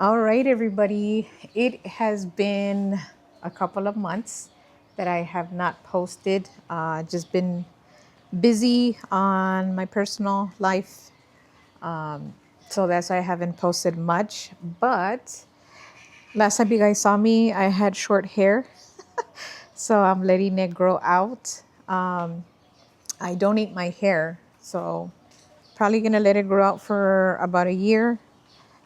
All right, everybody. It has been a couple of months that I have not posted. Just been busy on my personal life. So that's why I haven't posted much. But last time you guys saw me, I had short hair. So I'm letting it grow out. I donate my hair. So probably going to let it grow out for about a year.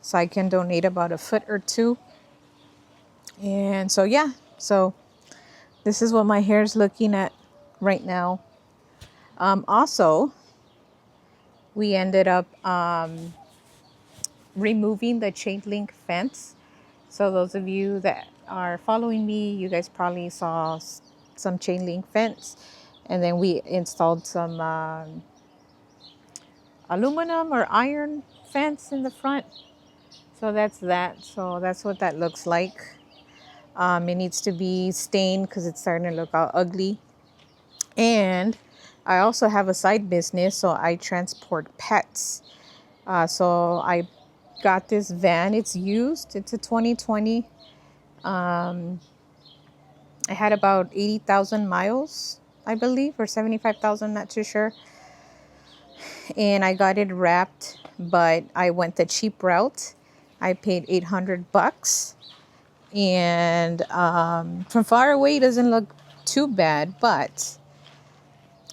So I can donate about a foot or two. And so, yeah. So this is what my hair is looking at right now. Also, we ended up removing the chain link fence. So those of you that are following me, you guys probably saw some chain link fence. And then we installed some aluminum or iron fence in the front. So that's that. So that's what that looks like. It needs to be stained because it's starting to look all ugly. And I also have a side business, so I transport pets. So I got this van. It's used. It's a 2020. I had about 80,000 miles, I believe, or 75,000, not too sure. And I got it wrapped, but I went the cheap route. I paid $800. And from far away, it doesn't look too bad, but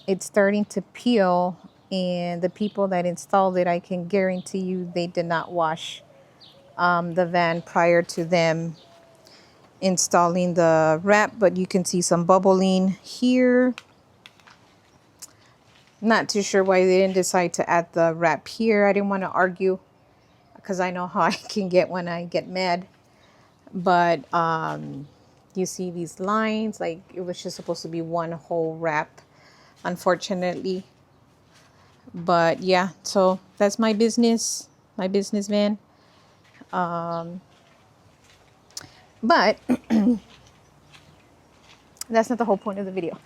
it's starting to peel, and the people that installed it, I can guarantee you they did not wash the van prior to them installing the wrap. But you can see some bubbling here. Not too sure why they didn't decide to add the wrap here. I didn't want to argue because I know how I can get when I get mad. But you see these lines, like it was just supposed to be one whole wrap, unfortunately. But yeah, so that's my business van. But that's not the whole point of the video.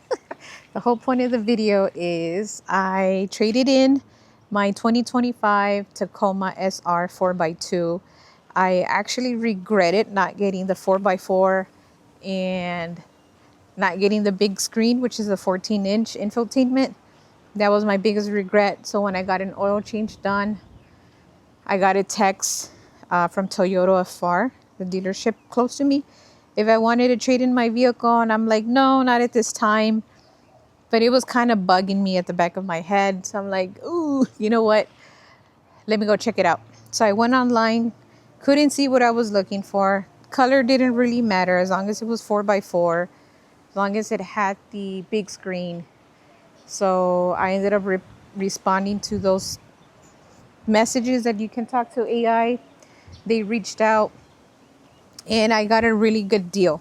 The whole point of the video is I traded in my 2025 Tacoma SR 4x2. I actually regretted not getting the 4x4 and not getting the big screen, which is a 14-inch infotainment. That was my biggest regret. So when I got an oil change done, I got a text from Toyota FR, the dealership close to me, if I wanted to trade in my vehicle. And I'm like, no, not at this time. But it was kind of bugging me at the back of my head. So I'm like, ooh, you know what? Let me go check it out. So I went online, couldn't see what I was looking for. Color didn't really matter as long as it was 4x4, as long as it had the big screen. So I ended up responding to those messages that you can talk to AI. They reached out and I got a really good deal.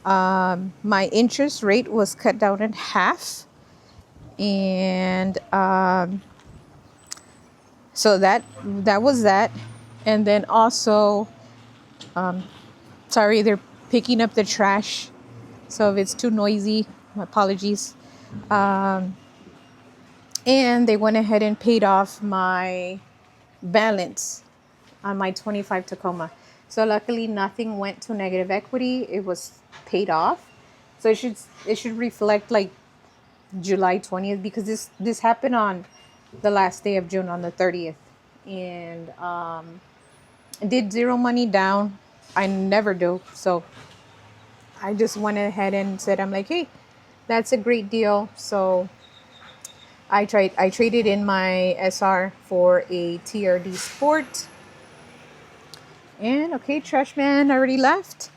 My interest rate was cut down in half. And so that was that. And then also, sorry, they're picking up the trash. So if it's too noisy, my apologies. And they went ahead and paid off my balance on my 25 Tacoma. So luckily nothing went to negative equity. It was paid off. So it should reflect like July 20th, because this happened on the last day of June, on the 30th. And did zero money down. I never do. So I just went ahead and said, I'm like, hey, that's a great deal. So I traded in my SR for a TRD Sport. And okay, trash man already left.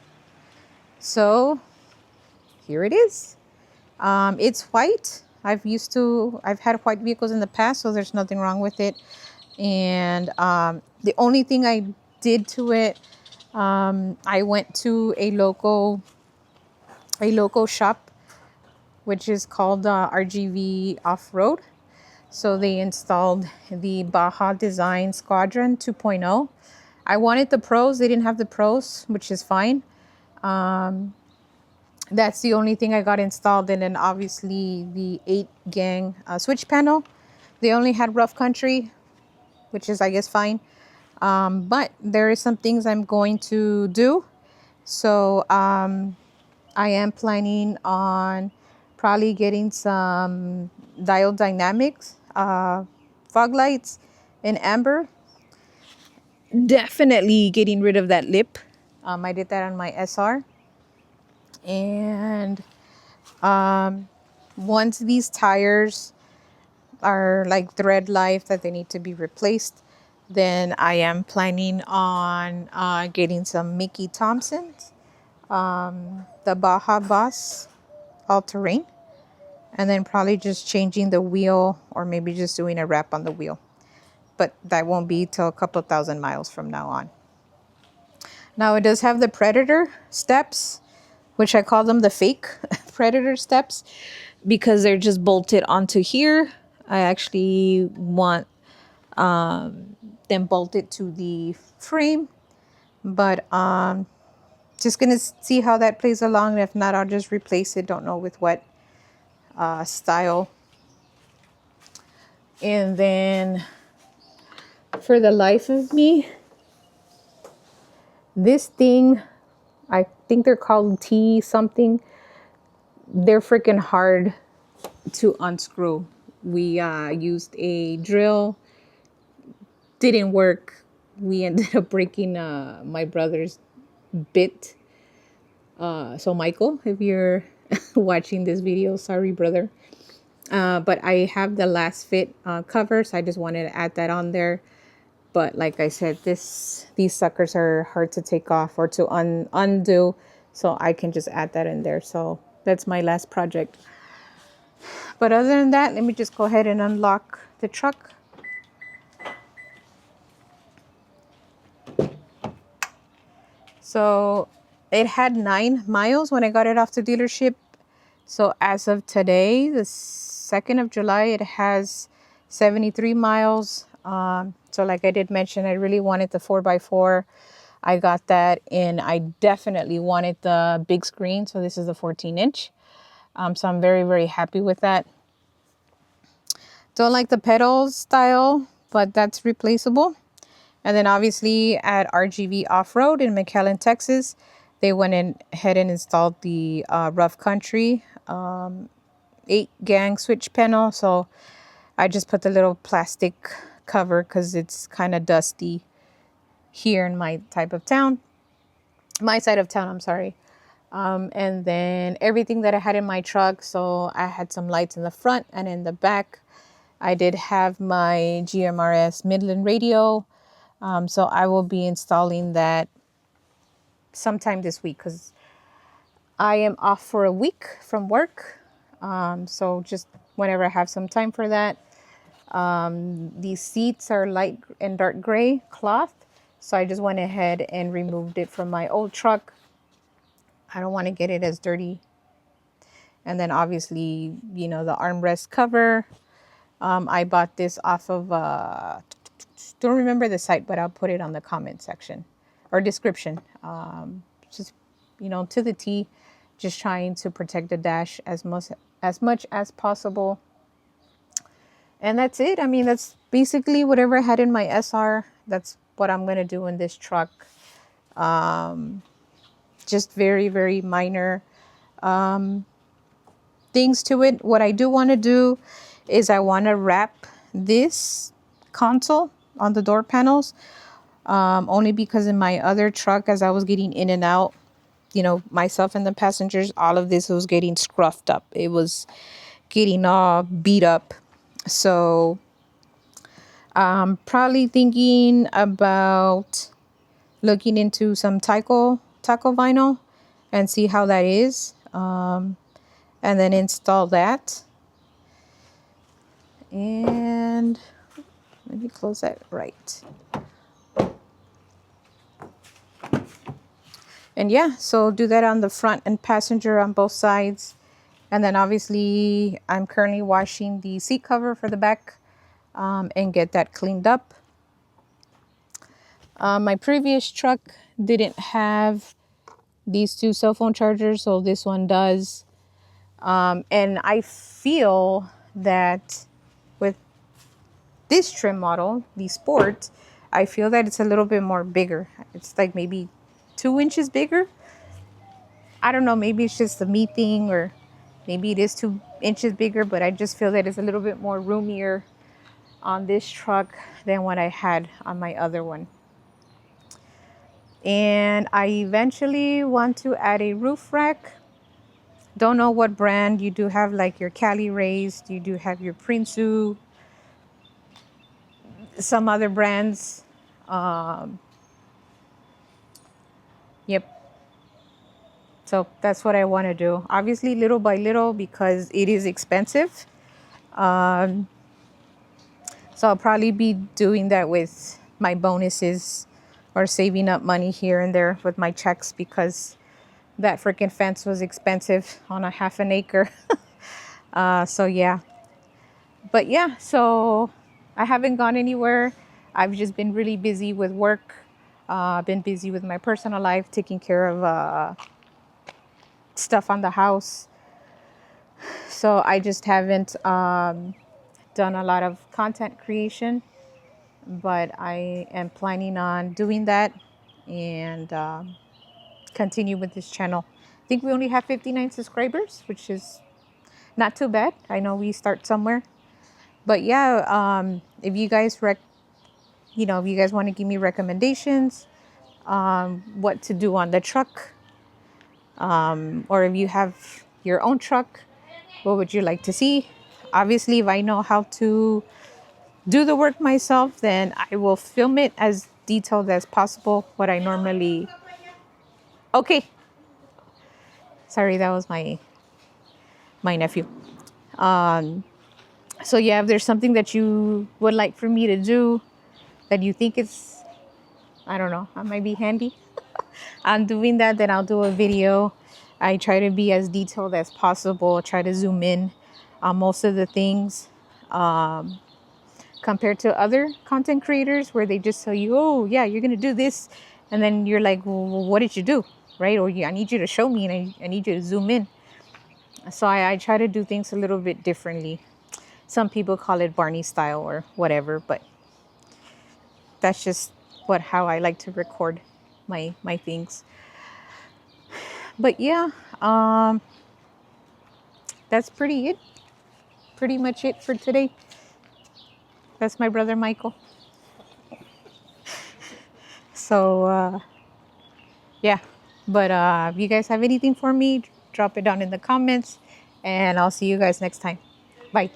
So here it is. It's white. I've had white vehicles in the past, so there's nothing wrong with it. And the only thing I did to it, I went to a local shop, which is called RGV Off-Road. So they installed the Baja Design Squadron 2.0. I wanted the pros. They didn't have the pros, which is fine. That's the only thing I got installed. And then obviously the 8-gang switch panel. They only had rough country, which is, I guess, fine. But there is some things I'm going to do. So I am planning on probably getting some dial dynamics, fog lights in amber. Definitely getting rid of that lip. I did that on my SR. And once these tires are like thread life that they need to be replaced, then I am planning on getting some Mickey Thompson's, the Baja Boss all-terrain, and then probably just changing the wheel or maybe just doing a wrap on the wheel. But that won't be till a couple thousand miles from now on. Now it does have the Predator steps, which I call them the fake Predator steps because they're just bolted onto here. I actually want them bolted to the frame, but just gonna see how that plays along. If not, I'll just replace it. Don't know with what style. And then for the life of me, this thing, I think they're called T something. They're freaking hard to unscrew. We used a drill, didn't work. We ended up breaking my brother's bit. So Michael, if you're watching this video, sorry brother. But I have the last fit cover, so I just wanted to add that on there. But like I said, these suckers are hard to take off or to undo, so I can just add that in there. So that's my last project. But other than that, let me just go ahead and unlock the truck. So it had 9 miles when I got it off the dealership. So as of today, the 2nd of July, it has 73 miles. So like I did mention, I really wanted the 4x4. I got that, and I definitely wanted the big screen. So this is the 14-inch. So I'm very, very happy with that. Don't like the pedal style, but that's replaceable. And then obviously at RGV Off-Road in McAllen, Texas, they went ahead and installed the Rough Country 8-gang switch panel. So I just put the little plastic cover because it's kind of dusty here in my side of town, I'm sorry. And then everything that I had in my truck. So I had some lights in the front and in the back. I did have my GMRS Midland radio. So I will be installing that sometime this week because I am off for a week from work. So just whenever I have some time for that. These seats are light and dark gray cloth. So I just went ahead and removed it from my old truck. I don't want to get it as dirty. And then obviously, the armrest cover. I bought this off of, don't remember the site, but I'll put it on the comment section or description. Just, to the T, just trying to protect the dash as much as possible. And that's it. I mean, that's basically whatever I had in my SR. That's what I'm going to do in this truck. Just very, very minor things to it. What I do want to do is I want to wrap this console on the door panels. Only because in my other truck, as I was getting in and out, myself and the passengers, all of this was getting scruffed up. It was getting all beat up. So probably thinking about looking into some taco vinyl and see how that is. And then install that. And let me close that right. And yeah, so do that on the front and passenger on both sides. And then obviously I'm currently washing the seat cover for the back and get that cleaned up. My previous truck didn't have these 2 cell phone chargers, so this one does. And I feel that with this trim model, the Sport, I feel that it's a little bit more bigger. It's like maybe 2 inches bigger. I don't know, maybe it's just the me thing, or maybe it is 2 inches bigger, but I just feel that it's a little bit more roomier on this truck than what I had on my other one. And I eventually want to add a roof rack. Don't know what brand. You do have like your Cali Raised, you do have your Prinsu, some other brands. Um, yep. So that's what I want to do. Obviously, little by little, because it is expensive. Um, so I'll probably be doing that with my bonuses, or saving up money here and there with my checks, because that freaking fence was expensive on a half an acre. So yeah. But yeah, so I haven't gone anywhere. I've just been really busy with work. I've been busy with my personal life, taking care of stuff on the house. So I just haven't done a lot of content creation, but I am planning on doing that, and continue with this channel. I think we only have 59 subscribers, which is not too bad. I know we start somewhere. But yeah, if you guys if you guys want to give me recommendations, what to do on the truck, or if you have your own truck, what would you like to see? Obviously, if I know how to do the work myself, then I will film it as detailed as possible. What I normally... Okay. Sorry, that was my nephew. So yeah, if there's something that you would like for me to do, that you think it's, I don't know, I might be handy on doing that, then I'll do a video. I try to be as detailed as possible, try to zoom in on most of the things, compared to other content creators where they just tell you, oh yeah, you're gonna do this, and then you're like, well, what did you do, right? Or I need you to show me, and I need you to zoom in. So I try to do things a little bit differently. Some people call it Barney style or whatever, but that's just how I like to record my things. But yeah, that's pretty much it for today. That's my brother Michael. So yeah, but if you guys have anything for me, drop it down in the comments, and I'll see you guys next time. Bye.